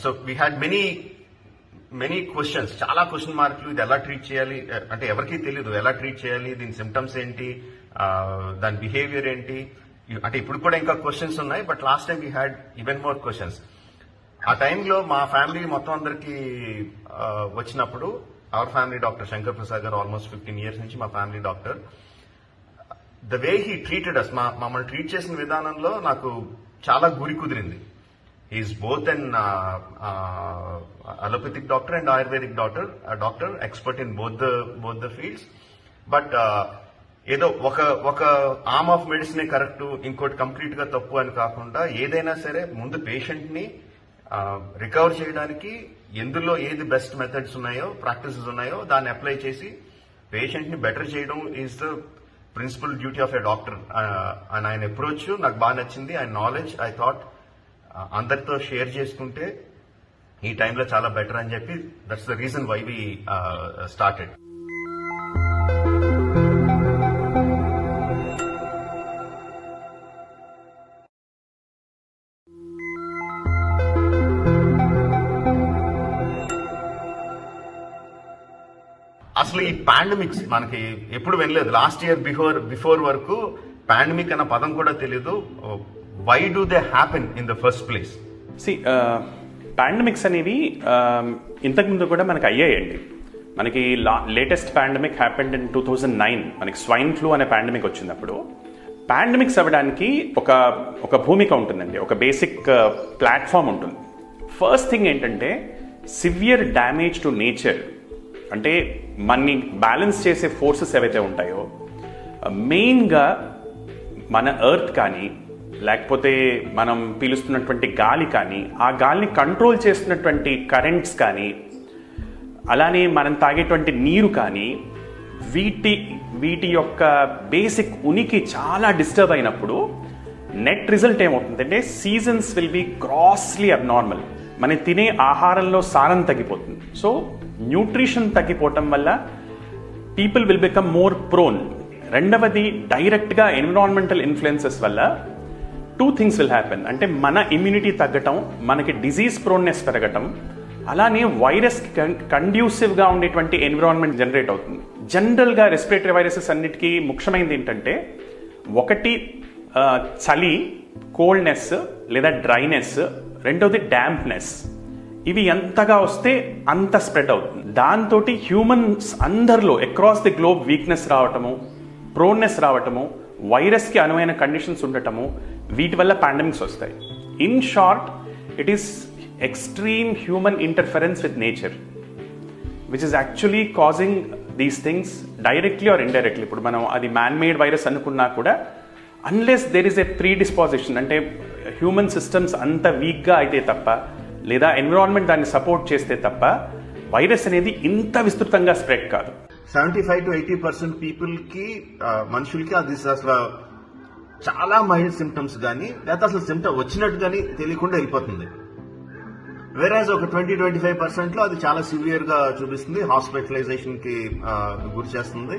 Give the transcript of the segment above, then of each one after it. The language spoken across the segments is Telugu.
So we had many questions, చాలా క్వశ్చన్ మార్కులు. ఇది ఎలా ట్రీట్ చేయాలి అంటే ఎవరికీ తెలియదు, ఎలా ట్రీట్ చేయాలి, దీని సిమ్టమ్స్ ఏంటి, దాని బిహేవియర్ ఏంటి అంటే ఇప్పుడు కూడా ఇంకా క్వశ్చన్స్ ఉన్నాయి. But last time we had even more questions. ఆ టైంలో మా ఫ్యామిలీ మొత్తం అందరికి వచ్చినప్పుడు our family doctor Shankar Prasad garu almost 15 years నుంచి మా family doctor. The way he treated us, మమ్మల్ని ట్రీట్ చేసిన విధానంలో నాకు చాలా గురి కుదిరింది. Is both an allopathic doctor and ayurvedic doctor, expert in both the fields. But ఏదో ఒక ఆర్మ్ ఆఫ్ మెడిసినే కరెక్ట్, ఇంకోటి కంప్లీట్ గా తప్పు అని కాకుండా ఏదైనా సరే ముందు పేషెంట్ ని రికవర్ చేయడానికి ఎందులో ఏది బెస్ట్ మెథడ్స్ ఉన్నాయో, ప్రాక్టీసెస్ ఉన్నాయో దాన్ని అప్లై చేసి పేషెంట్ ని బెటర్ చేయడం is the principal duty of a doctor. అని ఆయన అప్రోచ్ నాకు బాగా నచ్చింది. ఆయన నాలెడ్జ్ ఐ థాట్ అందరితో షేర్ చేసుకుంటే ఈ టైంలో చాలా బెటర్ అని చెప్పి that's the reason why we started. అసలు ఈ పాండమిక్స్ మనకి ఎప్పుడు వినలేదు. లాస్ట్ ఇయర్ బిఫోర్ వరకు పాండమిక్ అన్న పదం కూడా తెలియదు. Why do they happen in the first place? Pandemics అనేవి ఇంతకుముందు కూడా మనకి అయ్యాయండి. మనకి లేటెస్ట్ పాండమిక్ హ్యాపెండ్ ఇన్ 2009. మనకి స్వైన్ ఫ్లూ అనే పాండమిక్ వచ్చినప్పుడు పాండమిక్స్ అవ్వడానికి ఒక భూమిక ఉంటుందండి, ఒక బేసిక్ ప్లాట్ఫామ్ ఉంటుంది. ఫస్ట్ థింగ్ ఏంటంటే సివియర్ డ్యామేజ్ టు నేచర్, అంటే మనని బ్యాలెన్స్ చేసే ఫోర్సెస్ ఏవైతే ఉంటాయో మెయిన్గా మన ఎర్త్ కానీ లేకపోతే మనం పీలుస్తున్నటువంటి గాలి కానీ, ఆ గాలిని కంట్రోల్ చేస్తున్నటువంటి కరెంట్స్ కానీ, అలానే మనం తాగేటువంటి నీరు కానీ, వీటి యొక్క బేసిక్ ఉనికి చాలా డిస్టర్బ్ అయినప్పుడు నెట్ రిజల్ట్ ఏమవుతుందంటే seasons will be grossly abnormal. మనం తినే ఆహారంలో సారం తగ్గిపోతుంది. సో న్యూట్రిషన్ తగ్గిపోవటం వల్ల people will become more prone. రెండవది డైరెక్ట్గా ఎన్విరాన్మెంటల్ ఇన్ఫ్లుయెన్సెస్ వల్ల 2 things విల్ హ్యాపెన్. అంటే మన ఇమ్యూనిటీ తగ్గటం, మనకి డిజీజ్ ప్రోన్నెస్ పెరగటం, అలానే వైరస్ కండ్యూసివ్గా ఉండేటువంటి ఎన్విరాన్మెంట్ జనరేట్ అవుతుంది. జనరల్గా రెస్పిరేటరీ వైరసెస్ అన్నిటికీ ముఖ్యమైనది ఏంటంటే ఒకటి చలి, కోల్డ్నెస్ లేదా డ్రైనెస్, రెండవది డాంప్నెస్. ఇవి ఎంతగా వస్తే అంత స్ప్రెడ్ అవుతుంది. దాంతో హ్యూమన్స్ అందరిలో అక్రాస్ ది గ్లోబ్ వీక్నెస్ రావటము, ప్రోన్నెస్ రావటము, వైరస్కి అనువైన కండిషన్స్ ఉండటము, వీటి వల్ల పాండమిక్స్ వస్తాయి. In short, it is extreme human interference with nature which is actually causing these things directly or indirectly. ఇప్పుడు మనం అది మ్యాన్ మేడ్ వైరస్ అనుకున్నా కూడా అన్లెస్ దెర్ ఇస్ ఎ ప్రీడిస్పాజిషన్, అంటే హ్యూమన్ సిస్టమ్స్ అంత వీక్గా అయితే తప్ప, లేదా ఎన్విరాన్మెంట్ దాన్ని సపోర్ట్ చేస్తే తప్ప వైరస్ అనేది ఇంత విస్తృతంగా స్ప్రెడ్ కాదు. 75 to 80% పీపుల్ కి, మనుషులకి అది అసలు చాలా మైల్డ్ సిమ్టమ్స్ కానీ, లేకపోతే అసలు సిమ్టమ్ వచ్చినట్టు కానీ తెలియకుండా వెళ్ళిపోతుంది. వేరేజ్ ఒక 20-25% లో అది చాలా సివియర్ గా చూపిస్తుంది, హాస్పిటలైజేషన్ కి గురి చేస్తుంది,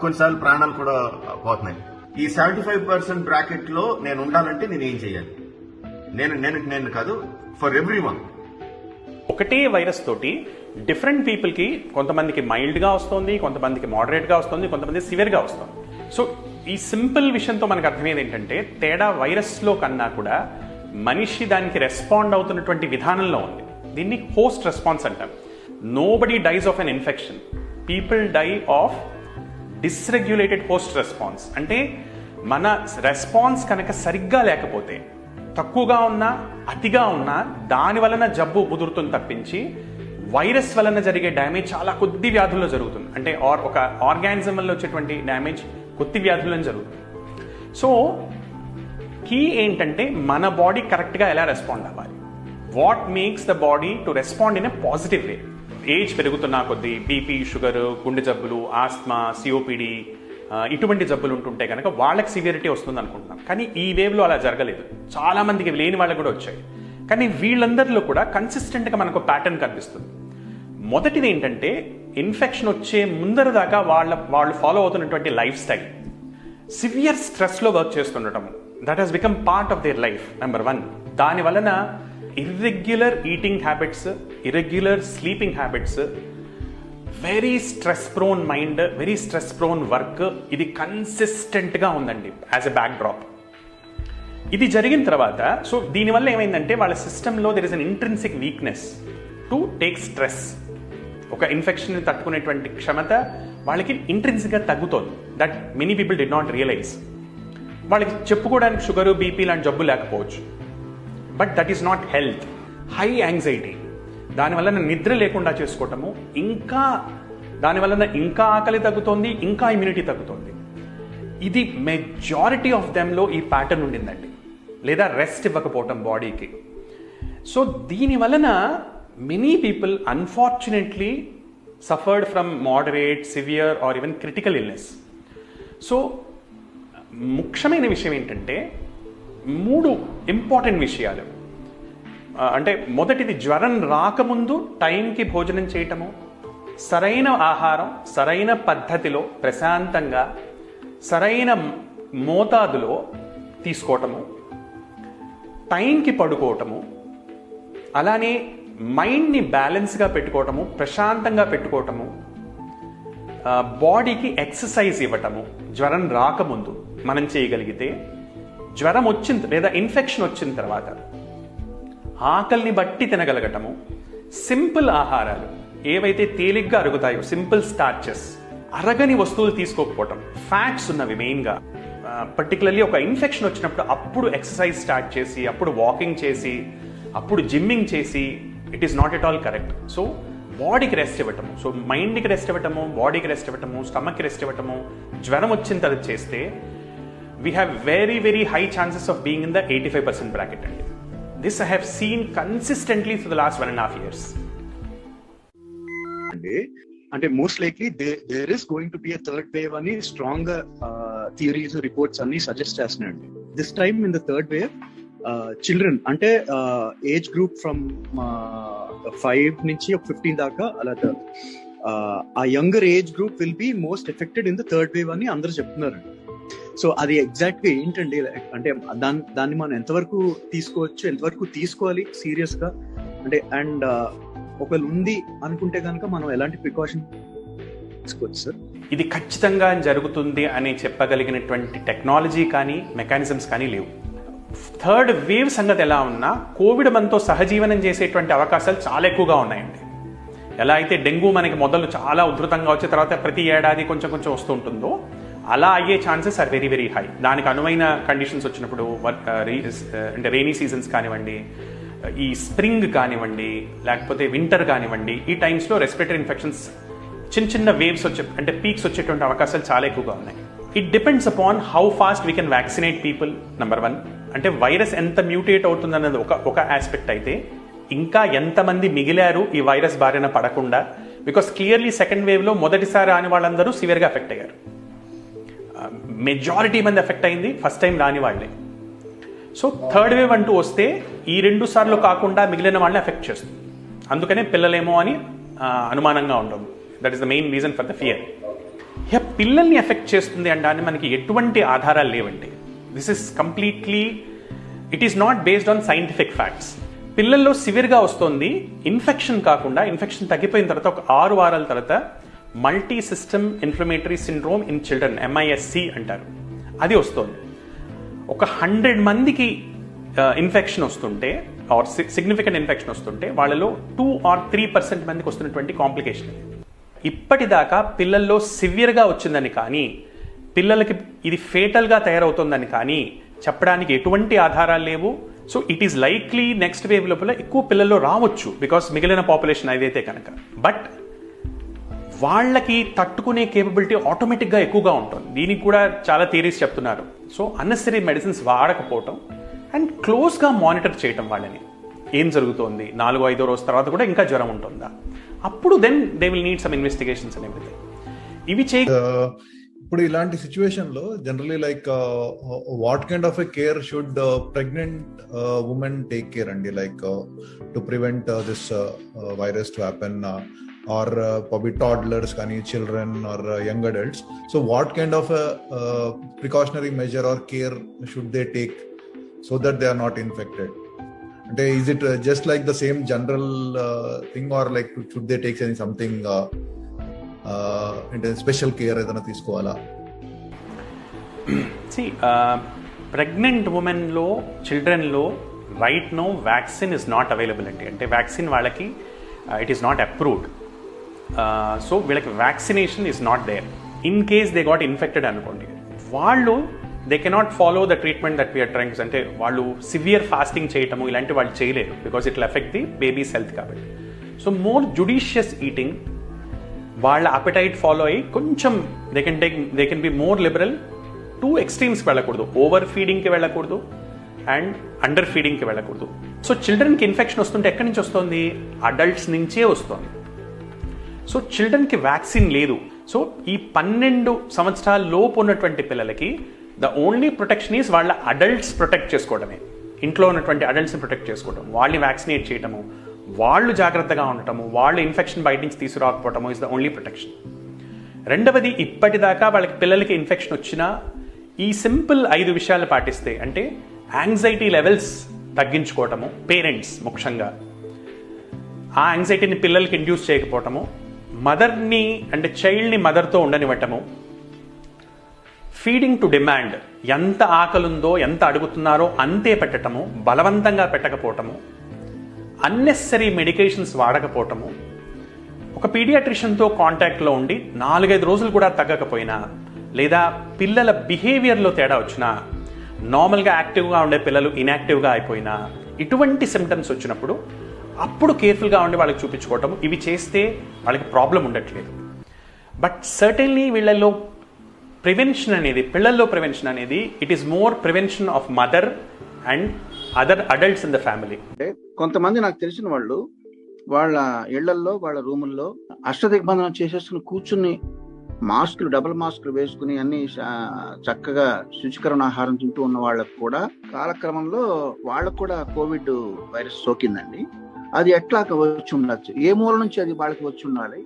కొన్నిసార్లు ప్రాణాలు కూడా పోతున్నాయి. ఈ 75% బ్రాకెట్ లో నేను ఉండాలంటే నేను ఏం చేయాలి? నేను కాదు, ఫర్ ఎవ్రీవన్. ఒకటే వైరస్ తోటి డిఫరెంట్ పీపుల్కి, కొంతమందికి మైల్డ్గా వస్తుంది, కొంతమందికి మోడరేట్గా వస్తుంది, కొంతమంది సివియర్గా వస్తుంది. సో ఈ సింపుల్ విషయంతో మనకు అర్థమయ్యేది ఏంటంటే తేడా వైరస్లో కన్నా కూడా మనిషి దానికి రెస్పాండ్ అవుతున్నటువంటి విధానంలో ఉంది. దీన్ని హోస్ట్ రెస్పాన్స్ అంటాం. Nobody dies of an infection, people die of dysregulated host response. అంటే మన రెస్పాన్స్ కనుక సరిగ్గా లేకపోతే, తక్కువగా ఉన్నా అతిగా ఉన్నా, దాని వలన జబ్బు ముదురుతుంది తప్పించి వైరస్ వలన జరిగే డ్యామేజ్ చాలా కొద్ది వ్యాధుల్లో జరుగుతుంది. అంటే ఒక ఆర్గానిజం వల్ల వచ్చేటువంటి డ్యామేజ్ కొద్ది వ్యాధుల్లో జరుగుతుంది. సో కీ ఏంటంటే మన బాడీ కరెక్ట్గా ఎలా రెస్పాండ్ అవ్వాలి. What makes the body to respond in a positive way. Age పెరుగుతున్నా కొద్దీ బీపీ, షుగర్, గుండె జబ్బులు, ఆస్మా, సిఓపిడి ఇటువంటి జబ్బులు ఉంటుంటే కనుక వాళ్ళకి సివియరిటీ వస్తుంది అనుకుంటున్నాం. కానీ ఈ వేవ్లో అలా జరగలేదు. చాలా మందికి లేని వాళ్ళకి కూడా వచ్చాయి. కానీ వీళ్ళందరిలో కూడా కన్సిస్టెంట్గా మనకు ప్యాటర్న్ కనిపిస్తుంది. మొదటిది ఏంటంటే ఇన్ఫెక్షన్ వచ్చే ముందర దాకా వాళ్ళు ఫాలో అవుతున్నటువంటి లైఫ్ స్టైల్, సివియర్ స్ట్రెస్లో వర్క్ చేస్తుండటం, that has become part of their life. Number 1. దాని వలన irregular eating habits, irregular sleeping habits, very stress prone mind, very stress prone work, ఇది కన్సిస్టెంట్గా ఉందండి యాజ్ ఎ బ్యాక్ డ్రాప్. ఇది జరిగిన తర్వాత సో దీనివల్ల ఏమైందంటే వాళ్ళ సిస్టంలో there is an intrinsic weakness to take stress. ఒక ఇన్ఫెక్షన్ని తట్టుకునేటువంటి క్షమత వాళ్ళకి ఇంట్రిన్సిక్గా తగ్గుతోంది. That many people did not realise. వాళ్ళకి చెప్పుకోవడానికి షుగరు, బీపీ లాంటి జబ్బు లేకపోవచ్చు, but that is not health. High anxiety, దానివల్ల నిద్ర లేకుండా చేసుకోవటము, ఇంకా దానివల్ల ఇంకా ఆకలి తగ్గుతోంది, ఇంకా ఇమ్యూనిటీ తగ్గుతోంది. ఇది మెజారిటీ ఆఫ్ దెమ్లో ఈ ప్యాటర్న్ ఉండిందండి, లేదా రెస్ట్ ఇవ్వకపోవటం బాడీకి. సో దీని వలన many people unfortunately suffered from moderate, severe or even critical illness. So ముఖ్యమైన విషయం ఏంటంటే 3 ఇంపార్టెంట్ విషయాలు. అంటే మొదటిది, జ్వరం రాకముందు టైంకి భోజనం చేయటము, సరైన ఆహారం సరైన పద్ధతిలో ప్రశాంతంగా సరైన మోతాదులో తీసుకోవటము, టైంకి పడుకోవటము, అలానే మైండ్ని బ్యాలెన్స్గా పెట్టుకోవటము, ప్రశాంతంగా పెట్టుకోవటము, బాడీకి ఎక్సర్సైజ్ ఇవ్వటము. జ్వరం రాకముందు మనం చేయగలిగితే, జ్వరం వచ్చిన లేదా ఇన్ఫెక్షన్ వచ్చిన తర్వాత ఆకలిని బట్టి తినగలగటము, సింపుల్ ఆహారాలు ఏవైతే తేలిగ్గా అరుగుతాయో, సింపుల్ స్టార్చెస్, అరగని వస్తువులు తీసుకోకపోవటం, ఫ్యాట్స్ ఉన్నవి మెయిన్గా. పర్టికులర్లీ ఒక ఇన్ఫెక్షన్ వచ్చినప్పుడు అప్పుడు ఎక్సర్సైజ్ స్టార్ట్ చేసి, అప్పుడు వాకింగ్ చేసి, అప్పుడు జిమ్మింగ్ చేసి, it is not at all correct. So బాడీకి రెస్ట్ ఇవ్వటము, సో మైండ్కి రెస్ట్ ఇవ్వటము, బాడీకి రెస్ట్ ఇవ్వటము, స్టమక్కి రెస్ట్ ఇవ్వటము, జ్వరం వచ్చిన తర్వాత చేస్తే we have very very high chances of being in the 85% bracket అండి. This I have seen consistently for the last 1.5 years. అంటే most likely there is going to be a third wave అని స్ట్రాంగ్ థియరీస్, రిపోర్ట్స్ అన్ని సజెస్ట్ చేస్తున్నాయండి. This time in the third wave children అంటే ఏజ్ గ్రూప్ ఫ్రమ్ 5 నుంచి 15 దాకా, అలా ఆ younger age group will be most affected in the third wave అని అందరూ చెప్తున్నారు. సో అది ఎగ్జాక్ట్ గా ఏంటండి, అంటే దాన్ని మనం ఎంతవరకు తీసుకోవచ్చు, ఎంతవరకు తీసుకోవాలి సీరియస్ గా, అంటే అండ్ ఒకవేళ ఉంది అనుకుంటే కనుక మనం ఎలాంటి ప్రికాషన్ తీసుకోవచ్చు సార్? ఇది ఖచ్చితంగా జరుగుతుంది అని చెప్పగలిగినటువంటి టెక్నాలజీ కానీ మెకానిజమ్స్ కానీ లేవు. థర్డ్ వేవ్ సంగతి ఎలా ఉన్నా కోవిడ్ మనతో సహజీవనం చేసేటువంటి అవకాశాలు చాలా ఎక్కువగా ఉన్నాయండి. ఎలా అయితే డెంగ్యూ మనకి మొదలు చాలా ఉధృతంగా వచ్చే తర్వాత ప్రతి ఏడాది కొంచెం కొంచెం వస్తూ ఉంటుందో, అలా అయ్యే chances are very very high. దానికి అనువైన కండిషన్స్ వచ్చినప్పుడు, అంటే రెయినీ సీజన్స్ కానివ్వండి, ఈ స్ప్రింగ్ కానివ్వండి, లేకపోతే వింటర్ కానివ్వండి, ఈ టైమ్స్లో రెస్పిరేటరీ ఇన్ఫెక్షన్స్ చిన్న చిన్న వేవ్స్ అంటే పీక్స్ వచ్చేటువంటి అవకాశాలు చాలా ఎక్కువగా ఉన్నాయి. It depends upon how fast we can vaccinate people, number 1. అంటే వైరస్ ఎంత మ్యూటేట్ అవుతుందన్నది ఒక ఆస్పెక్ట్ అయితే, ఇంకా ఎంతమంది మిగిలారు ఈ వైరస్ బారిన పడకుండా. బికాస్ క్లియర్లీ సెకండ్ వేవ్లో మొదటిసారి రాని వాళ్ళందరూ సివియర్గా ఎఫెక్ట్ అయ్యారు. మెజారిటీ మంది ఎఫెక్ట్ అయింది ఫస్ట్ టైం రాని వాళ్ళే. సో థర్డ్ వేవ్ అంటూ వస్తే ఈ 2 సార్లు కాకుండా మిగిలిన వాళ్ళని ఎఫెక్ట్ చేస్తుంది. అందుకనే పిల్లలేమో అని అనుమానంగా ఉండదు. That is the main reason for the fear. పిల్లల్ని ఎఫెక్ట్ చేస్తుంది అనడానికి మనకి ఎటువంటి ఆధారాలు లేవండి. This is completely, it is not based on scientific facts. పిల్లల్లో సివియర్గా వస్తుంది ఇన్ఫెక్షన్ కాకుండా, ఇన్ఫెక్షన్ తగ్గిపోయిన తర్వాత ఒక 6 వారాల తర్వాత multi system inflammatory syndrome in children, MISC అంటారు, అది వస్తుంది. ఒక 100 మందికి ఇన్ఫెక్షన్ వస్తుంటే ఆర్ సిగ్నిఫికెంట్ ఇన్ఫెక్షన్ వస్తుంటే వాళ్ళలో 2 or 3% మందికి వస్తున్నటువంటి కాంప్లికేషన్. ఇప్పటిదాకా పిల్లల్లో సివియర్గా వచ్చిందని కానీ, పిల్లలకి ఇది ఫేటల్గా తయారవుతుందని కానీ చెప్పడానికి ఎటువంటి ఆధారాలు లేవు. So it is likely next wave లోపల ఎక్కువ పిల్లల్లో రావచ్చు, బికాస్ మిగిలిన పాపులేషన్ ఏదైతే కనుక. బట్ వాళ్ళకి తట్టుకునే కేపబిలిటీ ఆటోమేటిక్గా ఎక్కువగా ఉంటుంది. దీనికి కూడా చాలా థియరీస్ చెప్తున్నారు. సో అన్నెసరీ మెడిసిన్స్ వాడకపోవటం అండ్ క్లోజ్గా మానిటర్ చేయటం, వాళ్ళని ఏం జరుగుతోంది, 4-5 రోజు తర్వాత కూడా ఇంకా జ్వరం ఉంటుందా, అప్పుడు then they will need some investigations and everything. ఇవి ఇప్పుడు ఇలాంటి సిచ్యువేషన్ లో generally like what kind of a care should pregnant women take care అండి, like to prevent this virus to happen, or probably toddlers కానీ children or young adults. So what kind of a precautionary measure or care should they take so that they are not infected? అంటే is it just like the same general thing or like should they takes any something అంటే స్పెషల్ కేర్ ఏదైనా తీసుకోవాలా? ప్రెగ్నెంట్ ఉమెన్లో, చిల్డ్రన్లో right no vaccine is not available అండి. అంటే వ్యాక్సిన్ వాళ్ళకి it is not approved. So వీళ్ళకి vaccination is not there. In case they got infected అనుకోండి, వాళ్ళు they cannot follow the treatment that we're trying. అంటే వాళ్ళు సివియర్ ఫాస్టింగ్ చేయటము ఇలాంటి వాళ్ళు చేయలేరు, because it will affect the baby's health కాబట్టి. సో మోర్ జుడిషియస్ ఈటింగ్, వాళ్ళ అపెటైట్ ఫాలో అయ్యి కొంచెం they can be more liberal. Two ఎక్స్ట్రీమ్స్కి వెళ్ళకూడదు, ఓవర్ ఫీడింగ్కి వెళ్ళకూడదు అండ్ అండర్ ఫీడింగ్కి వెళ్ళకూడదు. సో చిల్డ్రన్కి ఇన్ఫెక్షన్ వస్తుంటే ఎక్కడి నుంచి వస్తుంది? అడల్ట్స్ నుంచే వస్తుంది. సో చిల్డ్రన్కి వ్యాక్సిన్ లేదు. సో ఈ 12 సంవత్సరాల లోపు ఉన్నటువంటి పిల్లలకి ద ఓన్లీ ప్రొటెక్షన్ ఈజ్ వాళ్ళ అడల్ట్స్ ప్రొటెక్ట్ చేసుకోవడమే. ఇంట్లో ఉన్నటువంటి అడల్ట్స్ని ప్రొటెక్ట్ చేసుకోవడం, వాళ్ళని వ్యాక్సినేట్ చేయటము, వాళ్ళు జాగ్రత్తగా ఉండటము, వాళ్ళు ఇన్ఫెక్షన్ బయట నుంచి తీసుకురాకపోవటము ఇస్ ద ఓన్లీ ప్రొటెక్షన్. రెండవది, ఇప్పటిదాకా వాళ్ళకి పిల్లలకి ఇన్ఫెక్షన్ వచ్చినా ఈ సింపుల్ 5 విషయాలు పాటిస్తే, అంటే యాంగ్జైటీ లెవెల్స్ తగ్గించుకోవటము, పేరెంట్స్ ముఖ్యంగా ఆ యాంగ్జైటీని పిల్లలకి ఇండ్యూస్ చేయకపోవటము, మదర్ని అంటే చైల్డ్ని మదర్తో ఉండనివ్వటము, ఫీడింగ్ టు డిమాండ్, ఎంత ఆకలుందో ఎంత అడుగుతున్నారో అంతే పెట్టటము, బలవంతంగా పెట్టకపోవటము, అన్నెసరీ మెడికేషన్స్ వాడకపోవటము, ఒక పీడియాట్రిషియన్తో కాంటాక్ట్లో ఉండి 4-5 రోజులు కూడా తగ్గకపోయినా, లేదా పిల్లల బిహేవియర్లో తేడా వచ్చినా, నార్మల్గా యాక్టివ్గా ఉండే పిల్లలు ఇన్యాక్టివ్గా అయిపోయినా, ఇటువంటి సిమ్టమ్స్ వచ్చినప్పుడు అప్పుడు కేర్ఫుల్గా ఉండి వాళ్ళకి చూపించుకోవటం, ఇవి చేస్తే వాళ్ళకి ప్రాబ్లం ఉండట్లేదు. బట్ సర్టన్లీ వీళ్ళల్లో ప్రివెన్షన్ అనేది, పిల్లల్లో ప్రివెన్షన్ అనేది, it is more prevention of mother and other adults in the family. అంటే కొంతమంది నాకు తెలిసిన వాళ్ళు వాళ్ళ ఇళ్లల్లో, వాళ్ళ రూముల్లో అష్టదిగ్బంధనం చేసేసుకుని కూర్చుని మాస్కులు, డబుల్ మాస్కులు వేసుకుని అన్ని చక్కగా శుచికరణ ఆహారం తింటూ ఉన్న వాళ్ళకు కూడా కాలక్రమంలో వాళ్ళకు కూడా కోవిడ్ వైరస్ సోకిందండి. అది ఎట్లా వచ్చి ఉండొచ్చు? ఏ మూల నుంచి అది వాళ్ళకి వచ్చి ఉండాలి?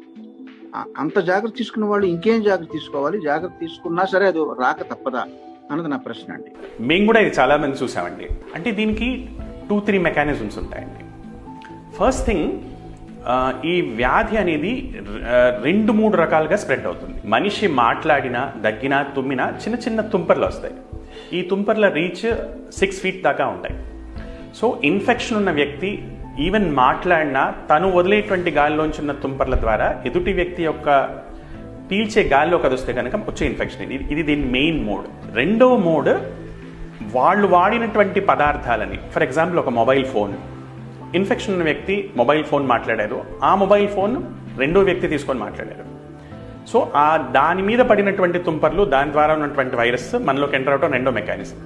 అంత జాగ్రత్త తీసుకున్న వాళ్ళు ఇంకేం జాగ్రత్త తీసుకోవాలి? జాగ్రత్త తీసుకున్నా సరే అది రాక తప్పదా అన్నది నా ప్రశ్న అండి. మేము కూడా ఇది చాలా మంది చూసామండి. అంటే దీనికి 2-3 మెకానిజమ్స్ ఉంటాయండి. ఫస్ట్ థింగ్, ఈ వ్యాధి అనేది 2-3 రకాలుగా స్ప్రెడ్ అవుతుంది. మనిషి మాట్లాడినా, దగ్గినా, తుమ్మినా చిన్న చిన్న తుంపర్లు వస్తాయి. ఈ తుంపర్ల రీచ్ 6 feet దాకా ఉంటాయి. సో ఇన్ఫెక్షన్ ఉన్న వ్యక్తి ఈవెన్ మాట్లాడినా తను వదిలేటువంటి గాలిలోంచి ఉన్న తుంపర్ల ద్వారా ఎదుటి వ్యక్తి యొక్క పీల్చే గాలిలోకి అది వస్తే కనుక వచ్చే ఇన్ఫెక్షన్. ఇది దీని మెయిన్ మోడ్. రెండవ మోడ్, వాళ్ళు వాడినటువంటి పదార్థాలని, ఫర్ ఎగ్జాంపుల్ ఒక మొబైల్ ఫోన్, ఇన్ఫెక్షన్ ఉన్న వ్యక్తి మొబైల్ ఫోన్ మాట్లాడారు, ఆ మొబైల్ ఫోన్ రెండో వ్యక్తి తీసుకొని మాట్లాడారు. సో ఆ దాని మీద పడినటువంటి తుంపర్లు, దాని ద్వారా ఉన్నటువంటి వైరస్ మనలోకి ఎంటర్ అవడం రెండో మెకానిజం.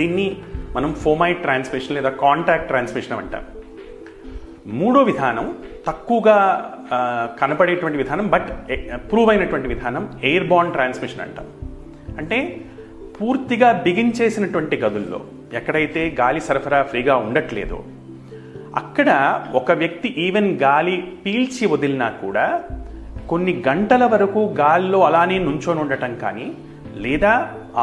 దీన్ని మనం ఫోమైట్ ట్రాన్స్మిషన్ లేదా కాంటాక్ట్ ట్రాన్స్మిషన్ అంటాం. మూడో విధానం, తక్కువగా కనపడేటువంటి విధానం బట్ ప్రూవ్ అయినటువంటి విధానం, ఎయిర్ బార్న్ ట్రాన్స్మిషన్ అంటాం. అంటే పూర్తిగా బిగించేసినటువంటి గదుల్లో, ఎక్కడైతే గాలి సరఫరా ఫ్రీగా ఉండట్లేదో అక్కడ ఒక వ్యక్తి ఈవెన్ గాలి పీల్చి వదిలినా కూడా కొన్ని గంటల వరకు గాల్లో అలానే నుంచొని ఉండటం కానీ, లేదా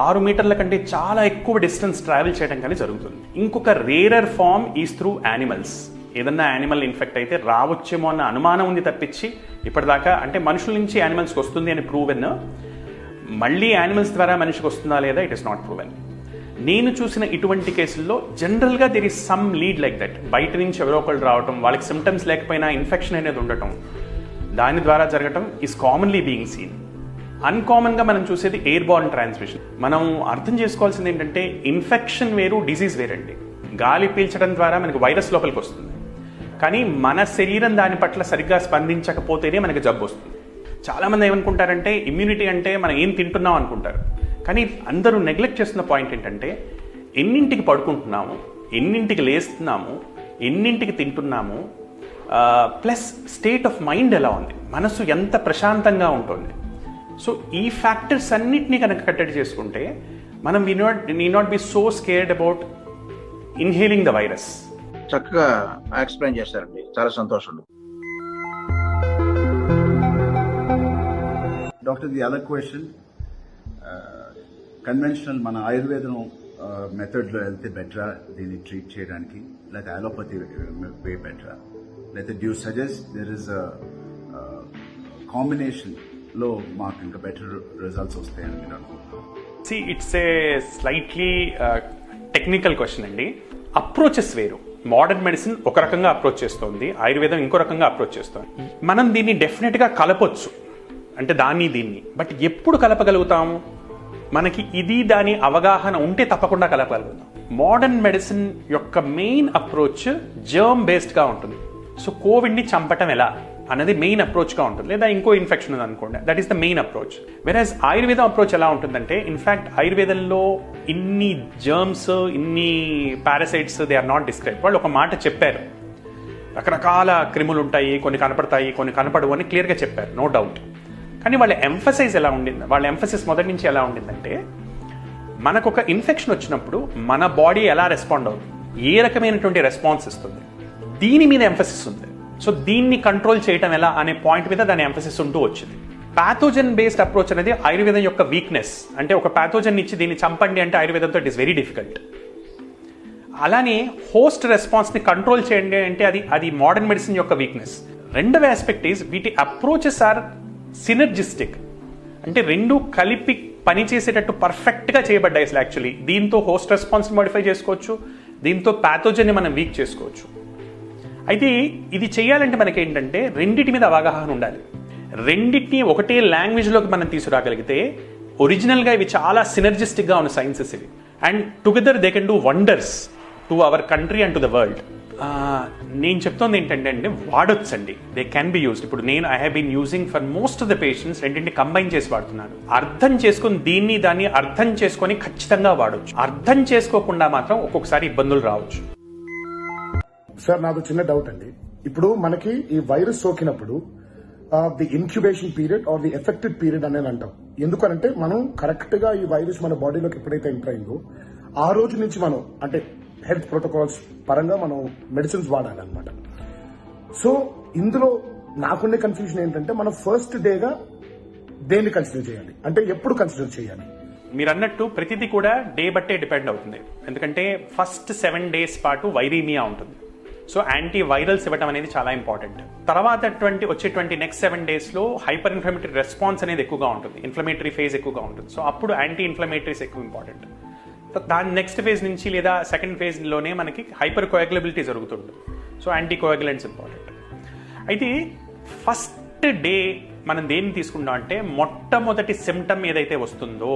6 మీటర్ల కంటే చాలా ఎక్కువ డిస్టెన్స్ ట్రావెల్ చేయడం కానీ జరుగుతుంది. ఇంకొక rarer form is through animals. ఏదన్నా యానిమల్ ఇన్ఫెక్ట్ అయితే రావచ్చేమో అన్న అనుమానం ఉంది తప్పించి ఇప్పటిదాకా, అంటే మనుషుల నుంచి యానిమల్స్కి వస్తుంది అని ప్రూవెన్, మళ్ళీ యానిమల్స్ ద్వారా మనిషికి వస్తుందా లేదా ఇట్ ఇస్ నాట్ ప్రూవెన్. నేను చూసిన ఇటువంటి కేసుల్లో జనరల్గా there is some lead like that. బయట నుంచి ఎవరో ఒకళ్ళు రావటం, వాళ్ళకి సిమ్టమ్స్ లేకపోయినా ఇన్ఫెక్షన్ అనేది ఉండటం, దాని ద్వారా జరగటం ఈజ్ కామన్లీ బీయింగ్ సీన్. అన్కామన్గా మనం చూసేది ఎయిర్ బార్న్ ట్రాన్స్మిషన్. మనం అర్థం చేసుకోవాల్సింది ఏంటంటే, ఇన్ఫెక్షన్ వేరు, డిసీజ్ వేరండి. గాలి పీల్చడం ద్వారా మనకి వైరస్ లోపలికి వస్తుంది, కానీ మన శరీరం దాని పట్ల సరిగ్గా స్పందించకపోతేనే మనకి జబ్బు వస్తుంది. చాలామంది ఏమనుకుంటారంటే ఇమ్యూనిటీ అంటే మనం ఏం తింటున్నాం అనుకుంటారు. కానీ అందరూ నెగ్లెక్ట్ చేస్తున్న పాయింట్ ఏంటంటే, ఎన్నింటికి పడుకుంటున్నాము, ఎన్నింటికి లేస్తున్నాము, ఎన్నింటికి తింటున్నాము, ప్లస్ స్టేట్ ఆఫ్ మైండ్ ఎలా ఉంది, మనసు ఎంత ప్రశాంతంగా ఉంటుంది. సో ఈ ఫ్యాక్టర్స్ అన్నిటినీ కనుక కట్టడి చేసుకుంటే మనం need not be so scared about inhaling the virus. చక్కగా ఎక్స్ప్లెయిన్ చేశారండి, చాలా సంతోషం. Doctor, the other question, conventional మన ఆయుర్వేదం మెథడ్లో వెళ్తే బెటరా దీన్ని ట్రీట్ చేయడానికి? like allopathy way better? Like, do you suggest there is a combination లో మాకు ఇంకా బెటర్ రిజల్ట్స్ వస్తాయని మీరు అనుకుంటున్నారు? It's a slightly technical question అండి. అప్రోచెస్ వేరు. మోడర్న్ మెడిసిన్ ఒక రకంగా అప్రోచ్ చేస్తుంది, ఆయుర్వేదం ఇంకో రకంగా అప్రోచ్ చేస్తుంది. మనం దీన్ని డెఫినెట్గా కలపొచ్చు, అంటే దీన్ని. బట్ ఎప్పుడు కలపగలుగుతాము? మనకి ఇది దాని అవగాహన ఉంటే తప్పకుండా కలపగలుగుతాం. మోడర్న్ మెడిసిన్ యొక్క మెయిన్ అప్రోచ్ జర్మ్ బేస్డ్గా ఉంటుంది. సో కోవిడ్ని చంపటం ఎలా అన్నది మెయిన్ అప్రోచ్గా ఉంటుంది, లేదా ఇంకో ఇన్ఫెక్షన్ ఉంది అనుకోండి, that is the main approach. వెరాజ్ ఆయుర్వేదం అప్రోచ్ ఎలా ఉంటుందంటే, ఇన్ఫ్యాక్ట్ ఆయుర్వేదంలో ఇన్ని జర్మ్స్, ఇన్ని parasites they are not describe. వాళ్ళు ఒక మాట చెప్పారు, రకరకాల క్రిములు ఉంటాయి, కొన్ని కనపడతాయి, కొన్ని కనపడవు అని క్లియర్గా చెప్పారు, నో డౌట్. కానీ వాళ్ళ ఎంఫసైజ్ ఎలా ఉండింది, వాళ్ళ ఎంఫసిస్ మొదటి నుంచి ఎలా ఉండిందంటే, మనకు ఒక ఇన్ఫెక్షన్ వచ్చినప్పుడు మన బాడీ ఎలా రెస్పాండ్ అవుతుంది, ఏ రకమైనటువంటి రెస్పాన్స్ ఇస్తుంది, దీని మీద ఎంఫసిస్ ఉంది. సో దీన్ని కంట్రోల్ చేయటం ఎలా అనే పాయింట్ మీద దాని ఎంఫసిస్ ఉంటూ వచ్చింది. పాథోజన్ బేస్డ్ అప్రోచ్ అనేది ఆయుర్వేదం యొక్క వీక్నెస్. అంటే ఒక పాథోజన్ ఇచ్చి దీన్ని చంపండి అంటే ఆయుర్వేదంతో ఇట్ ఈస్ వెరీ డిఫికల్ట్. అలానే హోస్ట్ రెస్పాన్స్ని కంట్రోల్ చేయండి అంటే అది మోడర్న్ మెడిసిన్ యొక్క వీక్నెస్. రెండవ ఆస్పెక్ట్ ఈజ్ వీటి అప్రోచెస్ ఆర్ సినర్జిస్టిక్. అంటే రెండు కలిపి పనిచేసేటట్టు పర్ఫెక్ట్గా చేయబడ్డాయి అసలు యాక్చువల్లీ. దీంతో హోస్ట్ రెస్పాన్స్ని మోడిఫై చేసుకోవచ్చు, దీంతో పాథోజన్ని మనం వీక్ చేసుకోవచ్చు. అయితే ఇది చేయాలంటే మనకేంటంటే రెండిటి మీద అవగాహన ఉండాలి. రెండింటిని ఒకటే లాంగ్వేజ్లోకి మనం తీసుకురాగలిగితే, ఒరిజినల్గా ఇవి చాలా సినర్జిస్టిక్గా ఉన్న సైన్సెస్ ఇవి, and together they can do wonders to our country and to the world. నేను చెప్తోంది ఏంటంటే అండి, వాడొచ్చండి, దే క్యాన్ బి యూస్డ్. ఇప్పుడు నేను I have been using for most of the patients రెండింటిని కంబైన్ చేసి వాడుతున్నాను. అర్థం చేసుకుని దాన్ని అర్థం చేసుకొని ఖచ్చితంగా వాడొచ్చు. అర్థం చేసుకోకుండా మాత్రం ఒక్కొక్కసారి ఇబ్బందులు రావచ్చు. సార్, నాకు చిన్న డౌట్ అండి. ఇప్పుడు మనకి ఈ వైరస్ సోకినప్పుడు the incubation period are the affected period అనేది అంటాం. ఎందుకనంటే మనం కరెక్ట్ గా ఈ వైరస్ మన బాడీలోకి ఎప్పుడైతే ఎంటర్ అయిందో ఆ రోజు నుంచి మనం అంటే హెల్త్ ప్రోటోకాల్స్ పరంగా మనం మెడిసిన్స్ వాడాలన్నమాట. సో ఇందులో నాకుండే కన్ఫ్యూజన్ ఏంటంటే, మనం ఫస్ట్ డేగా దేన్ని కన్సిడర్ చేయాలి, అంటే ఎప్పుడు కన్సిడర్ చేయాలి? మీరు అన్నట్టు ప్రతిదీ కూడా డే బట్టే డిపెండ్ అవుతుంది. ఎందుకంటే ఫస్ట్ 7 days పాటు వైరీమియా ఉంటుంది. సో యాంటీ వైరల్స్ ఇవ్వడం అనేది చాలా ఇంపార్టెంట్. తర్వాత వచ్చేటువంటి నెక్స్ట్ 7 daysలో హైపర్ ఇన్ఫ్లమేటరీ రెస్పాన్స్ అనేది ఎక్కువగా ఉంటుంది, ఇన్ఫ్లమేటరీ ఫేజ్ ఎక్కువగా ఉంటుంది. సో అప్పుడు యాంటీ ఇన్ఫ్లమేటరీస్ ఎక్కువ ఇంపార్టెంట్. దాని నెక్స్ట్ ఫేజ్ నుంచి లేదా సెకండ్ ఫేజ్లోనే మనకి హైపర్ కోయాగులబిలిటీ జరుగుతుంది. So anti coagulants important. అయితే ఫస్ట్ డే మనం దేన్ని తీసుకుంటాం అంటే, మొట్టమొదటి సిమ్టమ్ ఏదైతే వస్తుందో,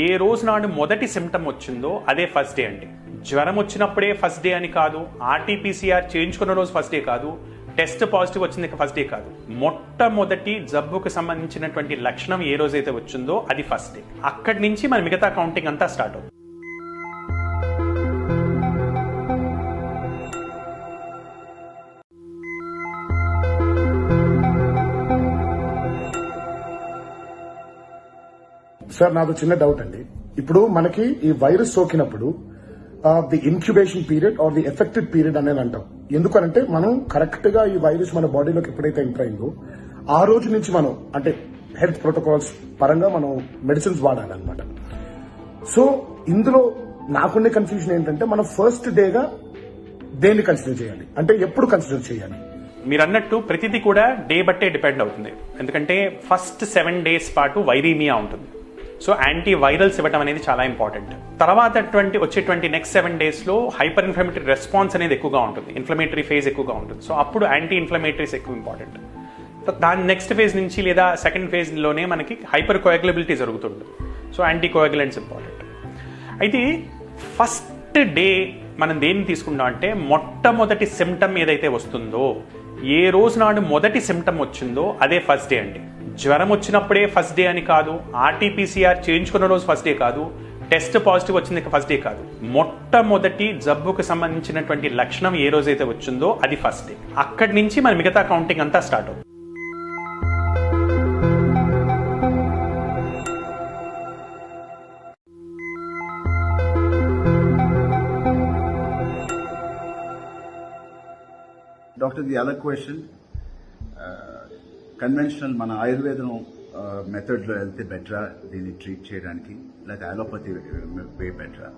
ఏ రోజు నాడు మొదటి సిమ్టమ్ వచ్చిందో అదే ఫస్ట్ డే అండి. జ్వరం వచ్చినప్పుడే ఫస్ట్ డే అని కాదు, ఆర్టీపీసీఆర్ చేయించుకున్న రోజు ఫస్ట్ డే కాదు, టెస్ట్ పాజిటివ్ వచ్చింది ఫస్ట్ డే కాదు. మొట్టమొదటి జబ్బుకు సంబంధించినటువంటి లక్షణం ఏ రోజైతే వచ్చిందో అది ఫస్ట్ డే. అక్కడి నుంచి మన మిగతా కౌంటింగ్ అంతా స్టార్ట్ అవుతుంది. సార్, నాకు చిన్న డౌట్ అండి. ఇప్పుడు మనకి ఈ వైరస్ సోకినప్పుడు the incubation period are the affected period అనేది అంటాం. ఎందుకనంటే మనం కరెక్ట్ గా ఈ వైరస్ మన బాడీలోకి ఎప్పుడైతే ఎంటర్ అయిందో ఆ రోజు నుంచి మనం అంటే హెల్త్ ప్రోటోకాల్స్ పరంగా మనం మెడిసిన్స్ వాడాలన్నమాట. సో ఇందులో నాకుండే కన్ఫ్యూజన్ ఏంటంటే, మనం ఫస్ట్ డేగా దేన్ని కన్సిడర్ చేయాలి, అంటే ఎప్పుడు కన్సిడర్ చేయాలి? మీరు అన్నట్టు ప్రతిదీ కూడా డే బట్టే డిపెండ్ అవుతుంది. ఎందుకంటే ఫస్ట్ 7 days పాటు వైరీమియా ఉంటుంది. సో యాంటీ వైరల్స్ ఇవ్వడం అనేది చాలా ఇంపార్టెంట్. తర్వాత వచ్చేటువంటి నెక్స్ట్ 7 daysలో హైపర్ ఇన్ఫ్లమేటరీ రెస్పాన్స్ అనేది ఎక్కువగా ఉంటుంది, ఇన్ఫ్లమేటరీ ఫేజ్ ఎక్కువగా ఉంటుంది. సో అప్పుడు యాంటీ ఇన్ఫ్లమేటరీస్ ఎక్కువ ఇంపార్టెంట్. దాని నెక్స్ట్ ఫేజ్ నుంచి లేదా సెకండ్ ఫేజ్లోనే మనకి హైపర్ కోయాగులబిలిటీ జరుగుతుంది. So anti coagulants important. అయితే ఫస్ట్ డే మనం దేన్ని తీసుకుంటాం అంటే, మొట్టమొదటి సిమ్టమ్ ఏదైతే వస్తుందో, ఏ రోజు నాడు మొదటి సిమ్టమ్ వచ్చిందో అదే ఫస్ట్ డే అండి. జ్వరం వచ్చినప్పుడే ఫస్ట్ డే అని కాదు, ఆర్టీపీసీఆర్ చేయించుకున్న రోజు ఫస్ట్ డే కాదు, టెస్ట్ పాజిటివ్ వచ్చింది ఫస్ట్ డే కాదు. మొట్టమొదటి జబ్బుకు సంబంధించినటువంటి లక్షణం ఏ రోజైతే వచ్చిందో అది ఫస్ట్ డే. అక్కడి నుంచి మన మిగతా కౌంటింగ్ అంతా స్టార్ట్ అవుతుంది. Doctor, the other question, conventional మన ఆయుర్వేదం మెథడ్లో వెళ్తే బెటరా దీన్ని ట్రీట్ చేయడానికి, లేకపోతే అలోపతి వే బెటరా?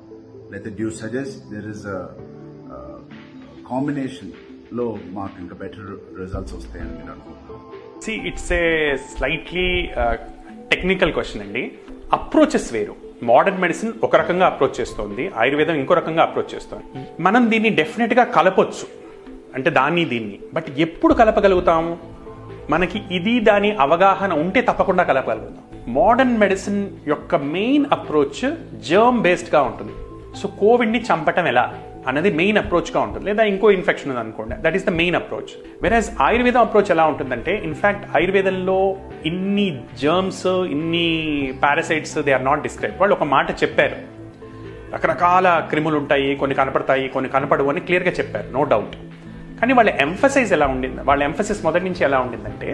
లేకపోతే డ్యూ సజెస్ట్ దెర్ ఇస్ కాంబినేషన్లో మాకు ఇంకా బెటర్ రిజల్ట్స్ వస్తాయని మీరు అనుకుంటున్నాను? It's a slightly technical question అండి. అప్రోచెస్ వేరు. మోడర్న్ మెడిసిన్ ఒక రకంగా అప్రోచ్ చేస్తోంది, ఆయుర్వేదం ఇంకో రకంగా అప్రోచ్ చేస్తోంది. మనం దీన్ని డెఫినెట్గా కలపొచ్చు, అంటే దాన్ని. బట్ ఎప్పుడు కలపగలుగుతాము? మనకి ఇది దాని అవగాహన ఉంటే తప్పకుండా కలపగలుగుతాం. మోడర్న్ మెడిసిన్ యొక్క మెయిన్ అప్రోచ్ జర్మ్ బేస్డ్గా ఉంటుంది. సో కోవిడ్ని చంపటం ఎలా అన్నది మెయిన్ అప్రోచ్గా ఉంటుంది, లేదా ఇంకో ఇన్ఫెక్షన్ ఉంది అనుకోండి, that is the main approach. వెరాజ్ ఆయుర్వేదం అప్రోచ్ ఎలా ఉంటుందంటే, ఇన్ఫ్యాక్ట్ ఆయుర్వేదంలో ఇన్ని జర్మ్స్, ఇన్ని parasites they are not describe. వాళ్ళు ఒక మాట చెప్పారు, రకరకాల క్రిములు ఉంటాయి, కొన్ని కనపడతాయి, కొన్ని కనపడవు అని క్లియర్గా చెప్పారు, నో డౌట్. కానీ వాళ్ళ ఎంఫసైజ్ ఎలా ఉండింది, వాళ్ళ ఎంఫసిస్ మొదటి నుంచి ఎలా ఉండిందంటే,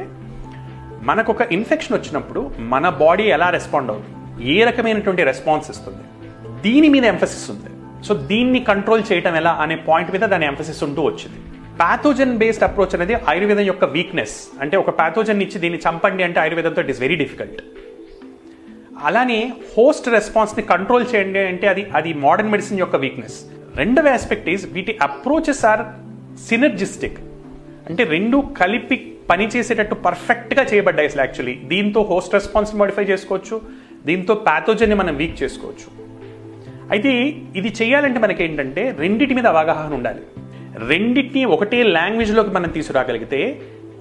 మనకు ఒక ఇన్ఫెక్షన్ వచ్చినప్పుడు మన బాడీ ఎలా రెస్పాండ్ అవుతుంది, ఏ రకమైనటువంటి రెస్పాన్స్ ఇస్తుంది, దీని మీద ఎంఫసిస్ ఉంది. సో దీన్ని కంట్రోల్ చేయటం ఎలా అనే పాయింట్ మీద దాని ఎంఫసిస్ ఉంటూ వచ్చింది. పాథోజన్ బేస్డ్ అప్రోచ్ అనేది ఆయుర్వేదం యొక్క వీక్నెస్. అంటే ఒక పాథోజన్ ఇచ్చి దీన్ని చంపండి అంటే ఆయుర్వేదంతో ఇట్ ఈస్ వెరీ డిఫికల్ట్. అలానే హోస్ట్ రెస్పాన్స్ని కంట్రోల్ చేయండి అంటే అది మోడర్న్ మెడిసిన్ యొక్క వీక్నెస్. రెండవ ఆస్పెక్ట్ ఈజ్ వీటి అప్రోచెస్ ఆర్ సినర్జిస్టిక్. అంటే రెండు కలిపి పనిచేసేటట్టు పర్ఫెక్ట్గా చేయబడ్డాయి అసలు యాక్చువల్లీ. దీంతో హోస్ట్ రెస్పాన్స్ మోడిఫై చేసుకోవచ్చు, దీంతో పాథోజన్ని మనం వీక్ చేసుకోవచ్చు. అయితే ఇది చేయాలంటే మనకేంటంటే రెండిటి మీద అవగాహన ఉండాలి. రెండింటిని ఒకటే లాంగ్వేజ్లోకి మనం తీసుకురాగలిగితే,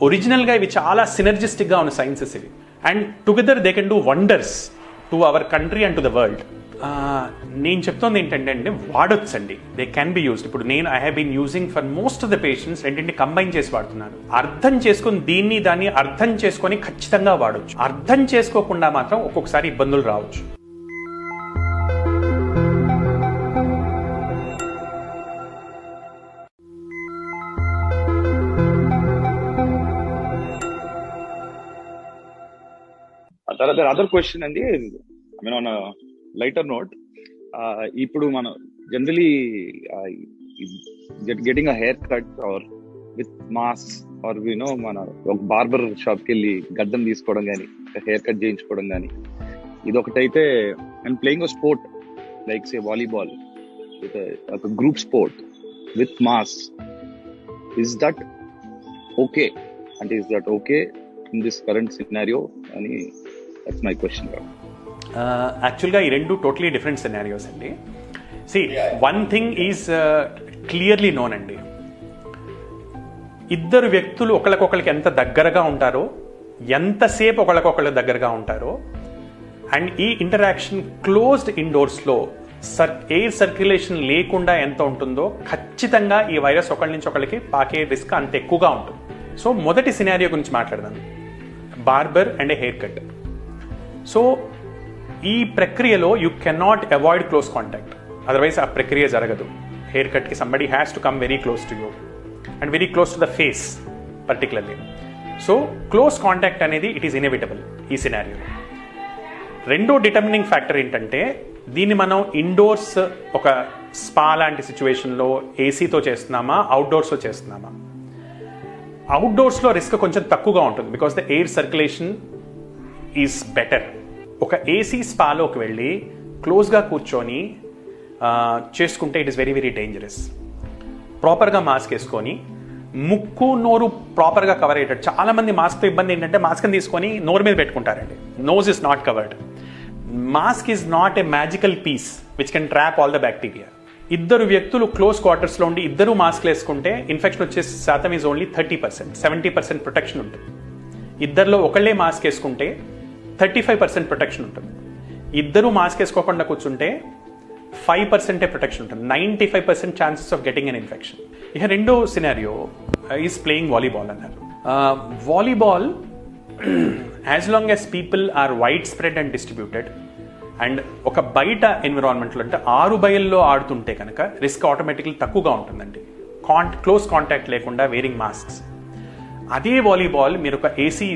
ఒరిజినల్గా ఇవి చాలా సినర్జిస్టిక్గా ఉన్న సైన్సెస్ ఇవి, and together they can do wonders to our country and to the world. నేను చెప్తోంది ఏంటంటే అండి, వాడొచ్చండి, దే క్యాన్ బి యూస్డ్. ఇప్పుడు నేను I have been using for most of the patients రెండింటిని కంబైన్ చేసి వాడుతున్నాను. అర్థం చేసుకుని దాన్ని అర్థం చేసుకొని ఖచ్చితంగా వాడొచ్చు. అర్థం చేసుకోకుండా మాత్రం ఒక్కొక్కసారి ఇబ్బందులు రావచ్చు. తర్వాత అదర్ క్వశ్చన్ అండి, I mean on lighter note, ఇప్పుడు మనం generally getting a hair cut or with mask or you know మన ఒక బార్బర్ షాప్కి వెళ్ళి గడ్డం తీసుకోవడం కానీ హెయిర్ కట్ చేయించుకోవడం కానీ, ఇది ఒకటైతే, and playing a sport like say volleyball with ఒక group sport with mask, is that okay? అంటే is that okay in this current scenario అని, దట్స్ మై క్వశ్చన్. యాక్చువల్గా ఈ రెండు టోటలీ డిఫరెంట్ సినారియోస్ అండి. One thing is clearly known అండి, ఇద్దరు వ్యక్తులు ఒకరికొకరికి ఎంత దగ్గరగా ఉంటారో, ఎంతసేపు ఒకరికొకళ్ళ దగ్గరగా ఉంటారో, అండ్ ఈ ఇంటరాక్షన్ క్లోజ్డ్ ఇండోర్స్లో ఎయిర్ సర్క్యులేషన్ లేకుండా ఎంత ఉంటుందో, ఖచ్చితంగా ఈ వైరస్ ఒకరి నుంచి ఒకరికి పాకే రిస్క్ అంత ఎక్కువగా ఉంటుంది. సో మొదటి సినారియో గురించి మాట్లాడదాం, barber and haircut. So ఈ ప్రక్రియలో you cannot avoid close contact, otherwise ఆ ప్రక్రియ జరగదు. హెయిర్ కట్కి somebody has to come very close to you and very close to the face particularly. So close contact అనేది ఇట్ ఈస్ ఇన్ఎవిటబుల్ ఈ సినారియోలో. రెండో డిటర్మినింగ్ ఫ్యాక్టర్ ఏంటంటే, దీన్ని మనం ఇండోర్స్ ఒక స్పా లాంటి సిచ్యువేషన్లో ఏసీతో చేస్తున్నామా, అవుట్డోర్స్లో చేస్తున్నామా? అవుట్డోర్స్లో రిస్క్ కొంచెం తక్కువగా ఉంటుంది, because the air circulation is better. ఒక ఏసీ స్పాలోకి వెళ్ళి క్లోజ్గా కూర్చొని చేసుకుంటే it is very very dangerous. ప్రాపర్గా మాస్క్ వేసుకొని, ముక్కు నోరు ప్రాపర్గా కవర్ అయ్యేటట్టు. చాలామంది మాస్క్తో ఇబ్బంది ఏంటంటే మాస్క్ని తీసుకొని నోరు మీద పెట్టుకుంటారండి. Nose is not covered. Mask is not a magical piece which can trap all the bacteria. ఇద్దరు వ్యక్తులు క్లోజ్ క్వార్టర్స్లో ఉండి ఇద్దరు మాస్క్లు వేసుకుంటే ఇన్ఫెక్షన్ వచ్చే శాతం ఈజ్ ఓన్లీ 30%, 70% ప్రొటెక్షన్ ఉంటుంది. ఇద్దరిలో ఒకళ్ళే మాస్క్ వేసుకుంటే 35% ప్రొటెక్షన్ ఉంటుంది. ఇద్దరు మాస్క్ వేసుకోకుండా కూర్చుంటే 5% ప్రొటెక్షన్ ఉంటుంది. 95% chances of getting an infection. ఇక రెండో సినారియో ఈజ్ ప్లేయింగ్ వాలీబాల్ అన్నారు. Volleyball as long as people are wide spread and distributed and ఒక బయట ఎన్విరాన్మెంట్లో అంటే 6 బయల్లో ఆడుతుంటే కనుక రిస్క్ ఆటోమేటిక్లీ తక్కువగా ఉంటుందండి, క్లోజ్ కాంటాక్ట్ లేకుండా వేరింగ్ మాస్క్స్. అదే వాలీబాల్ మీరు ఒక ఏసీ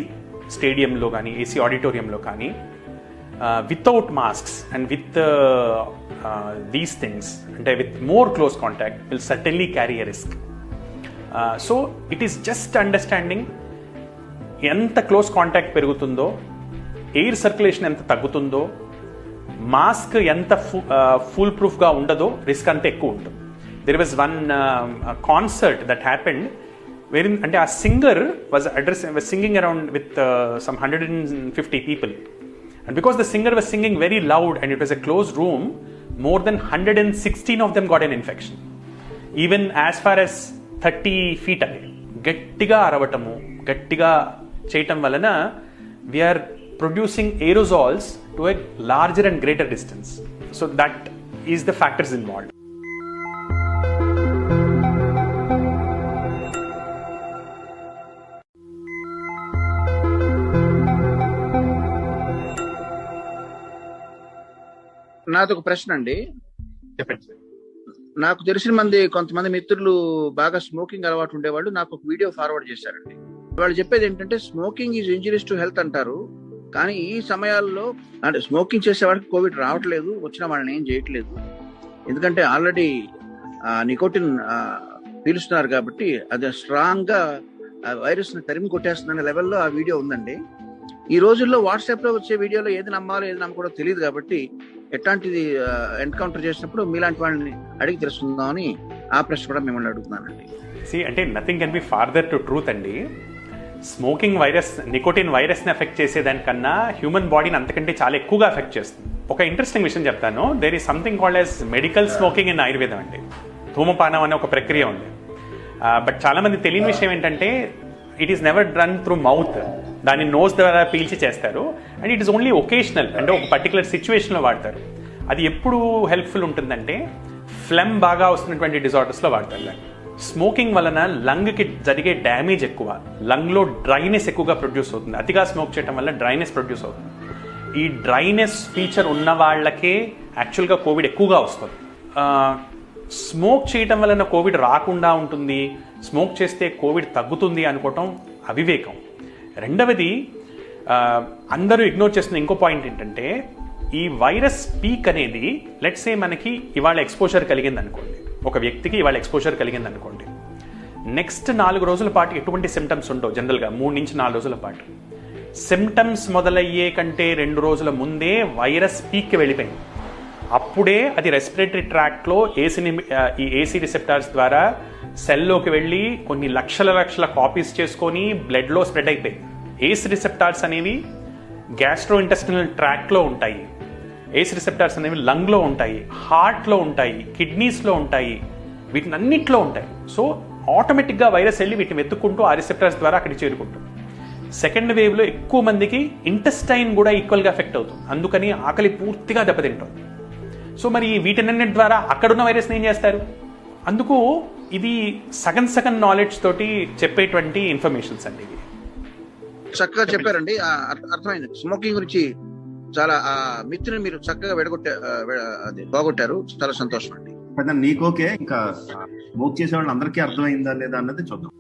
స్టేడియంలో కానీ ఏసీ ఆడిటోరియంలో కానీ without masks and with these things, అంటే with more close contact will certainly carry a risk. So it is just understanding ఎంత క్లోజ్ కాంటాక్ట్ పెరుగుతుందో, ఎయిర్ సర్క్యులేషన్ ఎంత తగ్గుతుందో, మాస్క్ ఎంత ఫుల్ ప్రూఫ్గా ఉండదో రిస్క్ అంత ఎక్కువ ఉంటుంది. there was one concert that happened wherein అంటే ఆ singer was singing around with some 150 people, and because the singer was singing very loud and it was a closed room, more than 116 of them got an infection, even as far as 30 feet away. గట్టిగా అరవటము, గట్టిగా చేయటం వలన we are producing aerosols to a larger and greater distance. So that is the factors involved. నాదొక ప్రశ్న అండి. చెప్పండి. నాకు తెలిసిన కొంతమంది మిత్రులు బాగా స్మోకింగ్ అలవాటు ఉండేవాళ్ళు నాకు ఒక వీడియో ఫార్వర్డ్ చేశారండి. వాళ్ళు చెప్పేది ఏంటంటే smoking is injuries to health అంటారు, కానీ ఈ సమయాల్లో అంటే స్మోకింగ్ చేసే వాళ్ళకి కోవిడ్ రావట్లేదు, వచ్చిన వాళ్ళని ఏం చేయట్లేదు, ఎందుకంటే ఆల్రెడీ నికోటిన్ పీలుస్తున్నారు కాబట్టి అది స్ట్రాంగ్ గా వైరస్ ని తరిమి కొట్టేస్తుందనే లెవెల్లో ఆ వీడియో ఉందండి. ఈ రోజుల్లో వాట్సాప్ లో వచ్చే వీడియోలో ఏది నమ్మాలో ఏది నమ్మకూడదో తెలియదు కాబట్టి ఎట్లాంటిది ఎన్కౌంటర్ చేసినప్పుడు మీలాంటి వాళ్ళని అడిగి తెలుసుకుందామని ఆ ప్రశ్న కూడా మిమ్మల్ని అడుగుతున్నానండి. అంటే nothing can be farther to truth అండి. స్మోకింగ్ వైరస్, నికోటిన్ వైరస్ని ఎఫెక్ట్ చేసేదానికన్నా హ్యూమన్ బాడీని అంతకంటే చాలా ఎక్కువగా ఎఫెక్ట్ చేస్తుంది. ఒక ఇంట్రెస్టింగ్ విషయం చెప్తాను. There is something called as medical smoking in ఆయుర్వేదం అండి. ధూమపానం అనే ఒక ప్రక్రియ ఉంది. బట్ చాలా మంది తెలియని విషయం ఏంటంటే it is never run through mouth, దాన్ని నోస్ ద్వారా పీల్చి చేస్తారు, and it is only occasional, అంటే ఒక పర్టికులర్ సిచ్యువేషన్లో వాడతారు. అది ఎప్పుడు హెల్ప్ఫుల్ ఉంటుందంటే ఫ్లెమ్ బాగా వస్తున్నటువంటి డిజార్డర్స్లో వాడతారు దాన్ని. స్మోకింగ్ వలన లంగ్కి జరిగే డ్యామేజ్ ఎక్కువ, లంగ్లో డ్రైనెస్ ఎక్కువగా ప్రొడ్యూస్ అవుతుంది. అతిగా స్మోక్ చేయడం వల్ల డ్రైనెస్ ప్రొడ్యూస్ అవుతుంది. ఈ డ్రైనెస్ ఫీచర్ ఉన్న వాళ్ళకే యాక్చువల్గా కోవిడ్ ఎక్కువగా వస్తుంది. స్మోక్ చేయటం వలన కోవిడ్ రాకుండా ఉంటుంది, స్మోక్ చేస్తే కోవిడ్ తగ్గుతుంది అనుకోవటం అవివేకం. రెండవది, అందరూ ఇగ్నోర్ చేస్తున్న ఇంకో పాయింట్ ఏంటంటే ఈ వైరస్ పీక్ అనేది లెట్స్ సే మనకి ఇవాళ ఎక్స్పోజర్ కలిగింది అనుకోండి, ఒక వ్యక్తికి ఇవాళ ఎక్స్పోజర్ కలిగింది అనుకోండి, నెక్స్ట్ 4 రోజుల పాటు ఎటువంటి సిమ్టమ్స్ ఉండవు. జనరల్గా 3 నుంచి 4 రోజుల పాటు సిమ్టమ్స్ మొదలయ్యే కంటే 2 రోజుల ముందే వైరస్ పీక్కి వెళ్ళిపోయింది. అప్పుడే అది రెస్పిరేటరీ ట్రాక్ట్లో ఈ ఏసీ రిసెప్టార్స్ ద్వారా సెల్లోకి వెళ్ళి కొన్ని లక్షల కాపీస్ చేసుకొని బ్లడ్లో స్ప్రెడ్ అయిపోయింది. ఏసీ రిసెప్టార్స్ అనేవి గ్యాస్ట్రో ఇంటెస్టినల్ ట్రాక్ట్లో ఉంటాయి, ఏసీ రిసెప్టార్స్ అనేవి లంగ్లో ఉంటాయి, హార్ట్లో ఉంటాయి, కిడ్నీస్లో ఉంటాయి, వీటిని అన్నిట్లో ఉంటాయి. సో ఆటోమేటిక్గా వైరస్ వెళ్ళి వీటిని వెతుక్కుంటూ ఆ రిసెప్టార్స్ ద్వారా అక్కడికి చేరుకుంటుంది. సెకండ్ వేవ్లో ఎక్కువ మందికి ఇంటెస్టైన్ కూడా ఈక్వల్గా ఎఫెక్ట్ అవుతుంది, అందుకని ఆకలి పూర్తిగా దెబ్బతింటుంది. సో మరి వీటన్నిటి ద్వారా అక్కడున్న వైరస్ని ఏం చేస్తారు? అందుకు ఇది సగం నాలెడ్జ్ తోటి చెప్పేటువంటి ఇన్ఫర్మేషన్స్ అండి. ఇది చక్కగా చెప్పారండి, అర్థమైంది. స్మోకింగ్ గురించి చాలా మిత్రుని మీరు చక్కగా బాగొట్టారు, చాలా సంతోషం అండి. నీకోకే ఇంకా స్మోక్ చేసే వాళ్ళు అందరికీ అర్థమైందా లేదా అన్నది చూద్దాం.